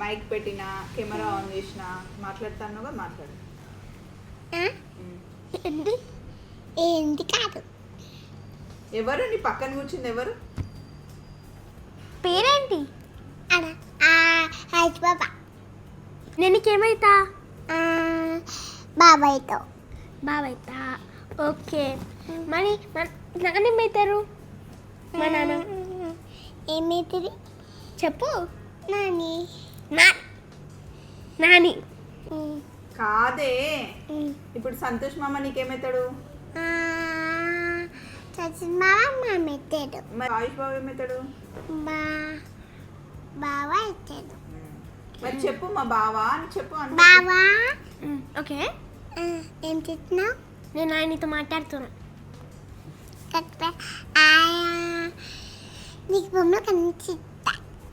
Mic పెట్టినా camera on చేసినా మాట్లాడుతానుగా మాట్లాడు. ఏంటి కాదు. ఎవరు నీ పక్కన కూర్చుంది ఎవరు? పేరేంటి? హాయ్ బాబా. నేను నీకేమైతా? బాబాయ్తో. బావైతా. ఓకే. మరి నాన్న ఏమవుతారు? మా నాన్న ఏమైతుంది? చెప్పు. నాని. నాని కాదే. ఇప్పుడు సంతోష్ మామ నీకేమవుతాడు? మామ మెత్తాడు. మరి ఆయుష్ బాబు ఏమవుతాడు? బావా ఇచ్చాడు. మరి చెప్పు మా బావా అని చెప్పు. బావా. ఓకే. ఏం చేస్తున్నావు? నేను ఆయనతో మాట్లాడుతున్నా. నీకు బొమ్మలు కనిపించింది.